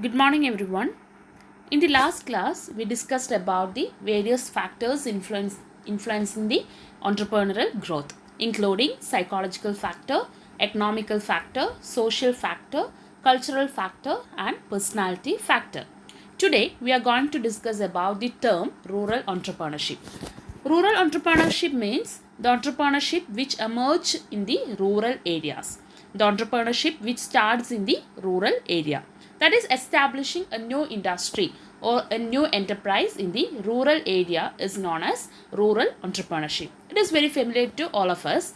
Good morning, everyone. In the last class, we discussed about the various factors influencing the entrepreneurial growth, including psychological factor, economical factor, social factor, cultural factor, and personality factor. Today, we are going to discuss about the term rural entrepreneurship. Rural entrepreneurship means the entrepreneurship which emerge in the rural areas. The entrepreneurship which starts in the rural area. That is establishing a new industry or a new enterprise in the rural area is known as rural entrepreneurship. It is very familiar to all of us.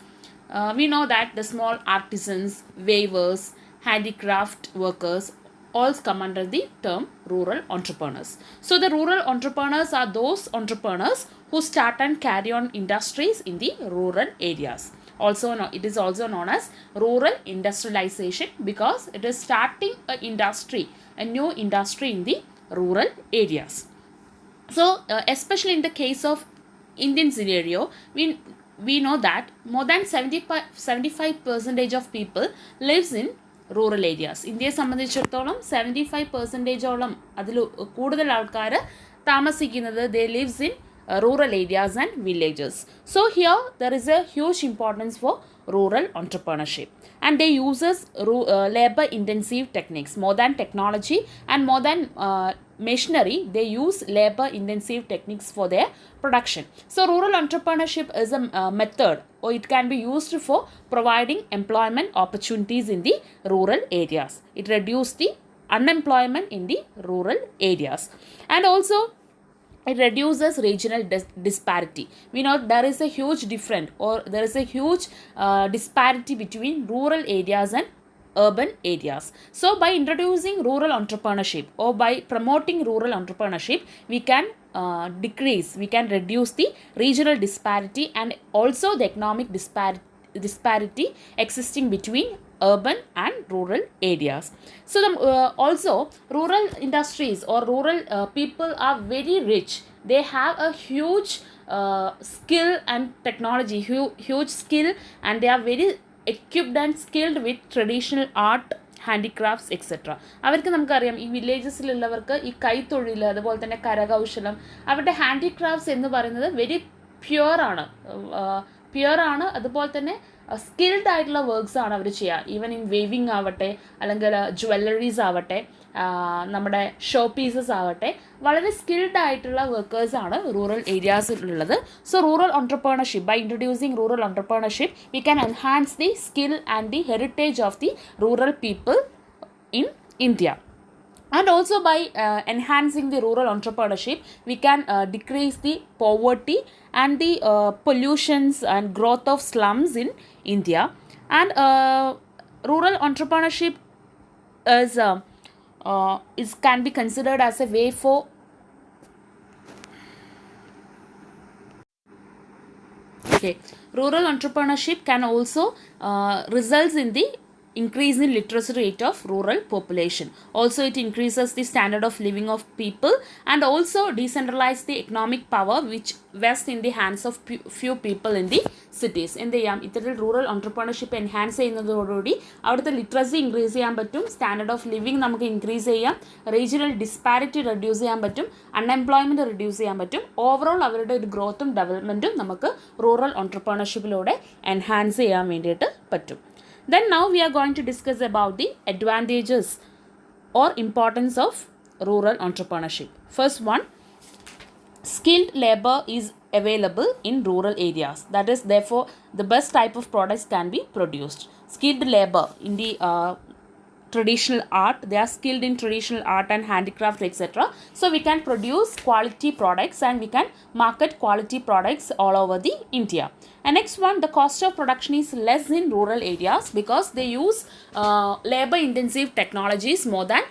We know that the small artisans, weavers, handicraft workers all come under the term rural entrepreneurs. So the rural entrepreneurs are those entrepreneurs who start and carry on industries in the rural areas. Also, it is also known as rural industrialization because it is starting a new industry in the rural areas. So, especially in the case of Indian scenario, we know that more than 75% of people lives in rural areas. ഇന്ത്യയെ സംബന്ധിച്ചിടത്തോളം 75%ഓളം അതിൽ കൂടുതൽ ആൾക്കാർ താമസിക്കുന്നത് they lives in rural areas and villages. So here there is a huge importance for rural entrepreneurship, and they uses labor intensive techniques more than technology and more than machinery. They use labor intensive techniques for their production. So rural entrepreneurship is a method, or it can be used for providing employment opportunities in the rural areas. It reduces the unemployment in the rural areas, and also it reduces regional disparity. We know there is a huge difference, or there is a huge disparity between rural areas and urban areas. So by introducing rural entrepreneurship or by promoting rural entrepreneurship, we can we can reduce the regional disparity and also the economic disparity existing between urban and rural areas. So also rural industries or rural people are very rich. They have a huge skill and technology, huge skill, and they are very equipped and skilled with traditional art, handicrafts etcetera. അവർക്ക് നമുക്കറിയാം, ഈ വില്ലേജസിലുള്ളവർക്ക് ഈ കൈത്തൊഴിൽ, അതുപോലെ തന്നെ കരകൗശലം, അവരുടെ handicrafts എന്ന് പറയുന്നത് very പ്യുവറാണ്. അതുപോലെ തന്നെ സ്കിൽഡ് ആയിട്ടുള്ള വർക്ക്സ് ആണ് അവർ ചെയ്യുക. ഈവൻ ഇൻ വേവിങ് ആവട്ടെ, അല്ലെങ്കിൽ ജ്വല്ലറീസ് ആവട്ടെ, നമ്മുടെ ഷോ പീസസ് ആവട്ടെ, വളരെ സ്കിൽഡ് ആയിട്ടുള്ള വർക്കേഴ്സാണ് റൂറൽ ഏരിയാസിലുള്ളത്. So rural entrepreneurship, by introducing rural entrepreneurship, we can enhance the skill and the heritage of the rural people in India. And also by enhancing the rural entrepreneurship, we can decrease the poverty and the pollutions and growth of slums in India. And rural entrepreneurship can be considered as a way for rural entrepreneurship can also results in the increase in literacy rate of rural population. Also it increases the standard of living of people and also decentralize the economic power which vests in the hands of few people in the cities. എന്ത് ചെയ്യാം, ഇത്തരത്തിൽ rural entrepreneurship enhance ചെയ്യുന്നതോടുകൂടി അവിടുത്തെ literacy increase ചെയ്യാൻ പറ്റും, standard of living നമുക്ക് increase ചെയ്യാം, regional disparity reduce ചെയ്യാൻ പറ്റും, അൺഎംപ്ലോയ്മെൻറ്റ് റെഡ്യൂസ് ചെയ്യാൻ പറ്റും. ഓവറോൾ അവരുടെ ഒരു ഗ്രോത്തും ഡെവലപ്മെൻറ്റും നമുക്ക് റൂറൽ ഓൺട്രപ്രണർഷിപ്പിലൂടെ എൻഹാൻസ് ചെയ്യാൻ വേണ്ടിയിട്ട് പറ്റും. Then now we are going to discuss about the advantages or importance of rural entrepreneurship. First one, skilled labor is available in rural areas. That is, therefore, the best type of products can be produced. Skilled labor in the traditional art, they are skilled in traditional art and handicraft, etc. So we can produce quality products and we can market quality products all over the India. And next one, the cost of production is less in rural areas because they use labor intensive technologies more than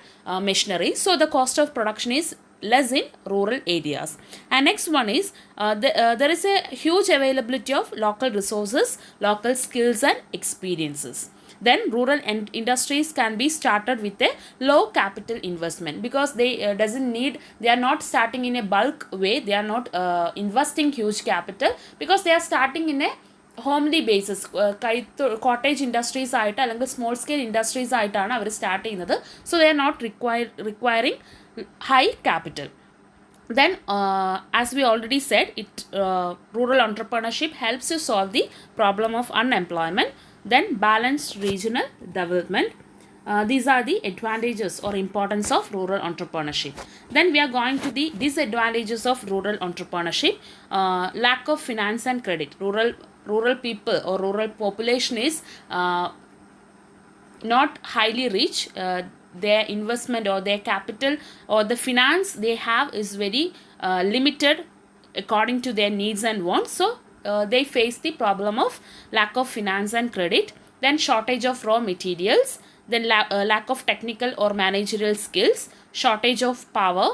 machinery. So the cost of production is less in rural areas. And next one is there is a huge availability of local resources, local skills and experiences. Then rural industries can be started with a low capital investment because they they are not starting in a bulk way, they are not investing huge capital because they are starting in a homely basis cottage industries ആയിട്ട് അല്ലെങ്കിൽ small scale industries ആയിട്ടാണ് അവർ start ചെയ്യുന്നത്. So they are not requiring high capital. Then, as we already said, rural entrepreneurship helps to solve the problem of unemployment. Then, balanced regional development. These are the advantages or importance of rural entrepreneurship. Then, we are going to the disadvantages of rural entrepreneurship. Lack of finance and credit. Rural people or rural population is not highly rich. Their investment or their capital or the finance they have is very limited according to their needs and wants. So they face the problem of lack of finance and credit. Then shortage of raw materials. Then lack of technical or managerial skills. Shortage of power.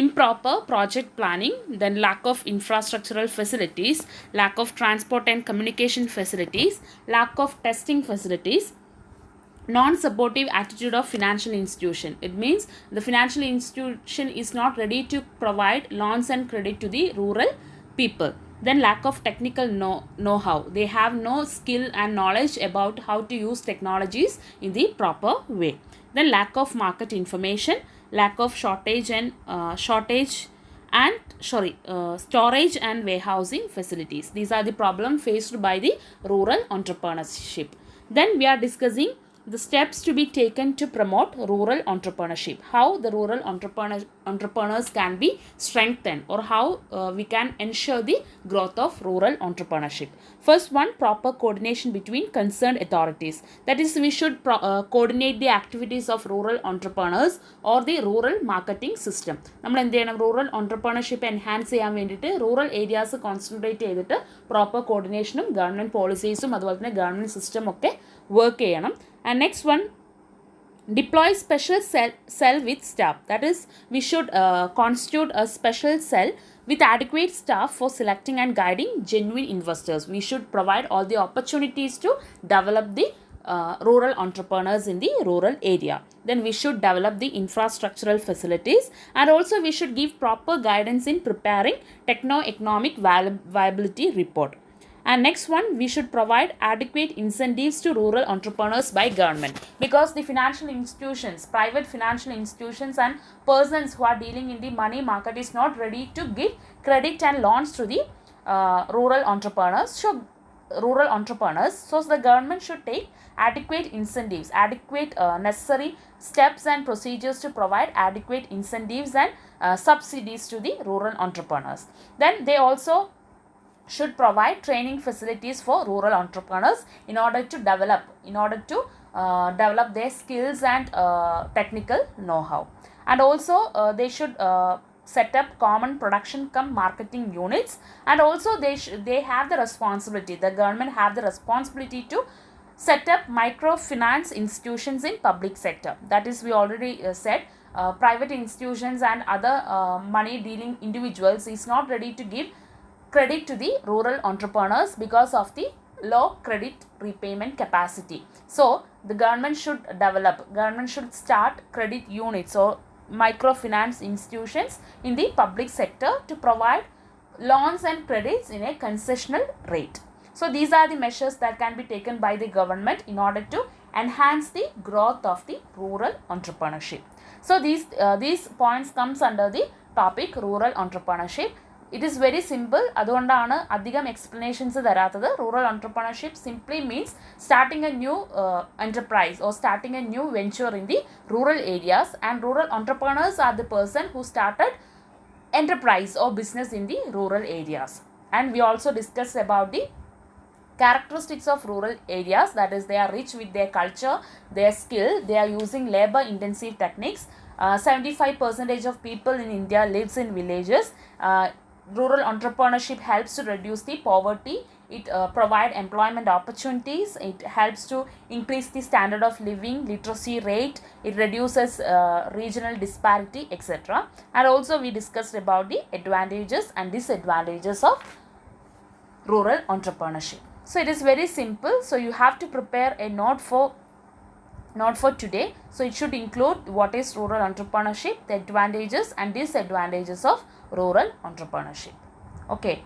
Improper project planning. Then lack of infrastructural facilities. Lack of transport and communication facilities. Lack of testing facilities. Non-supportive attitude of financial institution. It means the financial institution is not ready to provide loans and credit to the rural people. Then lack of technical know-how. They have no skill and knowledge about how to use technologies in the proper way. Then lack of market information. Lack of storage and warehousing facilities. These are the problems faced by the rural entrepreneurship. Then we are discussing the steps to be taken to promote rural entrepreneurship. How the rural entrepreneurs can be strengthened, or how we can ensure the growth of rural entrepreneurship. First one, proper coordination between concerned authorities. That is, we should coordinate the activities of rural entrepreneurs or the rural marketing system. നമ്മൾ എന്ത് ചെയ്യണം? Rural entrepreneurship enhance ചെയ്യാൻ വേണ്ടിയിട്ട് rural areas concentrate ചെയ്തിട്ട് proper കോർഡിനേഷനും government പോളിസീസും അതുപോലെ തന്നെ government system ഒക്കെ work ചെയ്യണം. And next one, deploy special cell with staff. That is, we should constitute a special cell with adequate staff for selecting and guiding genuine investors. We should provide all the opportunities to develop the rural entrepreneurs in the rural area. Then we should develop the infrastructural facilities, and also we should give proper guidance in preparing techno-economic viability report. And next one, we should provide adequate incentives to rural entrepreneurs by government, because the financial institutions, private financial institutions and persons who are dealing in the money market is not ready to give credit and loans to the rural entrepreneurs. So the government should take adequate incentives, adequate necessary steps and procedures to provide adequate incentives and subsidies to the rural entrepreneurs. Then they also should provide training facilities for rural entrepreneurs in order to develop their skills and technical know-how. And also they should set up common production cum marketing units, and also they have the responsibility, the government have the responsibility to set up microfinance institutions in public sector. That is, we already said, private institutions and other money dealing individuals is not ready to give credit to the rural entrepreneurs because of the low credit repayment capacity. So the government should start credit units or microfinance institutions in the public sector to provide loans and credits in a concessional rate. So these are the measures that can be taken by the government in order to enhance the growth of the rural entrepreneurship. So these points comes under the topic rural entrepreneurship. It is very simple. അതുകൊണ്ടാണ് അധികം explanations തരാത്തത്. Rural entrepreneurship simply means starting a new enterprise or starting a new venture in the rural areas, and rural entrepreneurs are the person who started enterprise or business in the rural areas. And we also discussed about the characteristics of rural areas, that is, they are rich with their culture, their skill, they are using labor intensive techniques. 75% of people in India lives in villages. Rural entrepreneurship helps to reduce the poverty. It provides employment opportunities. It helps to increase the standard of living, literacy rate. It reduces regional disparity, etc. And also we discussed about the advantages and disadvantages of rural entrepreneurship. So it is very simple. So you have to prepare a note for today. So it should include what is rural entrepreneurship, the advantages and disadvantages of rural entrepreneurship. Okay.